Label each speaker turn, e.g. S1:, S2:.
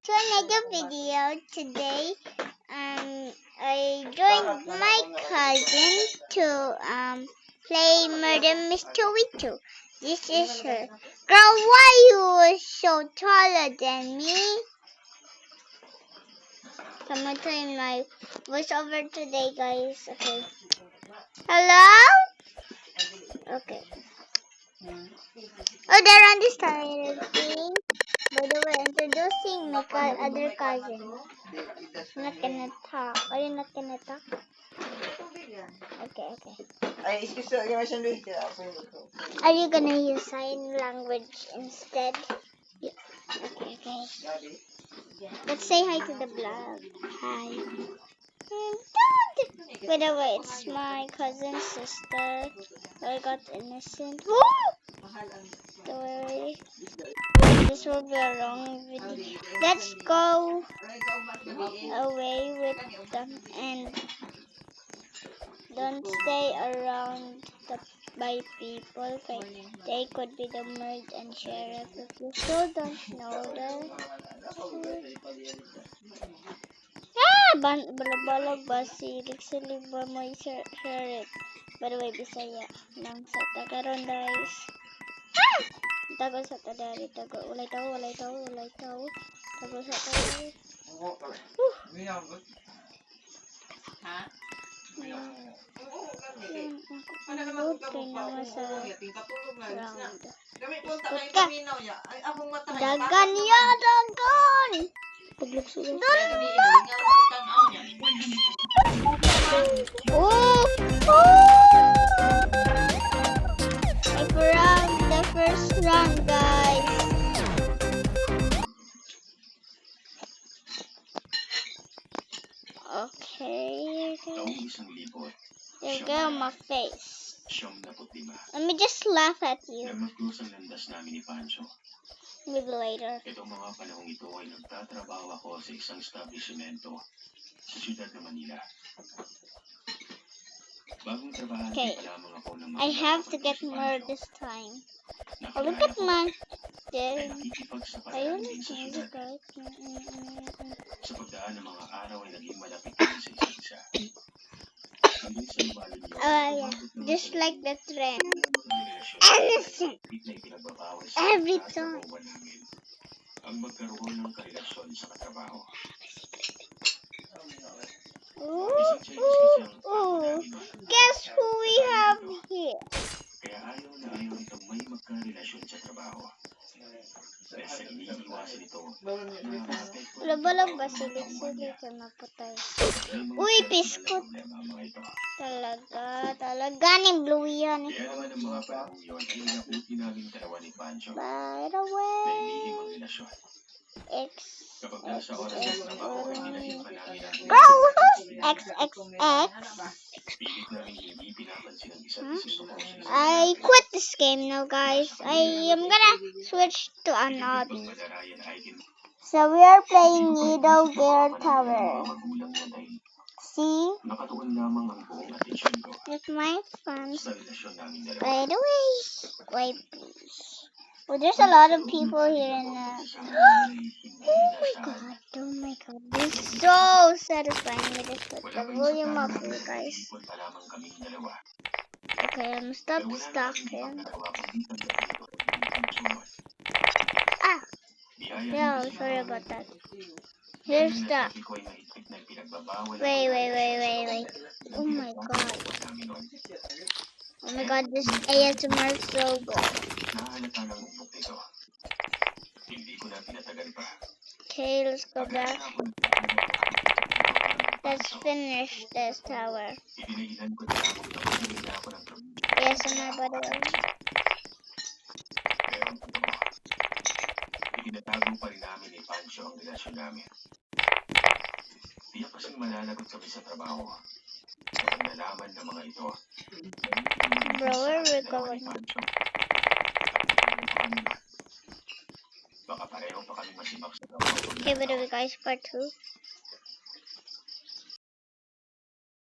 S1: to another video. Today, I joined my cousin to play Murder Mystery 2. This is her. Girl, why you so taller than me? I'm gonna try my voiceover today, guys. Okay. Hello? Okay. Oh, they're on the starting. By the way, introducing my other cousin. Not gonna talk. Are you not gonna talk? Okay. Are you gonna use sign language instead? Yeah. Okay. Let's say hi to the vlog. Hi. By the way, it's my cousin's sister. I got innocent. Woo! Don't worry. This will be a long video. Let's go away with them and don't stay around by people. They could be the merge and sheriff if you still don't know them. Balabalog ba silig ba mo sheriff? By the way, Bisaya lang sa Tagaron, guys. Tago sa tadari, tago. Walay tao. Tago sa tadari. Ha? Good kay naman sa round. Dagan ya, dagan! Pagluksulan. The first round, guys. Okay. There you go, my face. Let me just laugh at you. Maybe later.
S2: Itong mga panahong ito ay nagtatrabaho ako sa isang establishmento sa siyudad ng Manila. Bagong trabaho lamang ako ng mga
S1: I have to get more this time. Oh, look at my
S2: ay nakikipagsapalaran din sa siyudad.
S1: guys.
S2: Sa pagdaan ng mga araw ay naging malapit din sa isa't isa. Hanggang sa lumalim niyo,
S1: Yeah. Just like the trend. Innocent. Every time.
S2: Ang magkaroon ng karelasyon sa katrabaho.
S1: Guess who we have here?
S2: Kaya ayaw na ayaw itong may magkarelasyon sa trabaho. Dahil sa iniiwasan ito,
S1: Labalag ba silig ka maputay? Uy, biskot. Talaga ni Blue yan.
S2: kaya naman ang mga panahon yun ay nabuti namin dalawa ni Pancho
S1: By the
S2: na
S1: way,
S2: inihim ang relasyon. Kapag nasa oras ng trabaho ay dinahimpan namin ang
S1: XXX.
S2: pilit namin hindi pinapansin ang isa't isa.
S1: I quit this game now, guys. I am gonna switch to an hobby.
S2: Madarayan ay
S1: So we are playing Needle Gear Tower.
S2: magulang na dahil
S1: See?
S2: nakatuon lamang ang buong atensyon ko
S1: With my friends.
S2: sa relasyon namin dalawa.
S1: By the way, wait, please. Oh, there's a lot of people here in the... Oh my god. This is so satisfying. Let me just put the volume up for you guys.
S2: Ikot pa lamang kaming dalawa.
S1: Okay, I'm stop stalking. Yeah, sorry about that. Here's the... Wait. Oh my god. Oh my god, this ASMR is so good.
S2: Nahalata ng umpok nito. Hindi ko na pinatagal pa.
S1: Okay, let's go back. Let's finish this tower.
S2: Ipinagilan ko na ako na pinila ako ng trabaho.
S1: ASMR, by the way.
S2: Pero ang totoo, itinatago pa rin namin ni Pancho ang relasyon namin. Tiyak kasing malalagot kami sa trabaho. Kapag nalaman ng mga ito,
S1: Bro, where we going?
S2: baka pareho pa kami masibak sa trabaho.
S1: Okay, by the way, guys, part 2.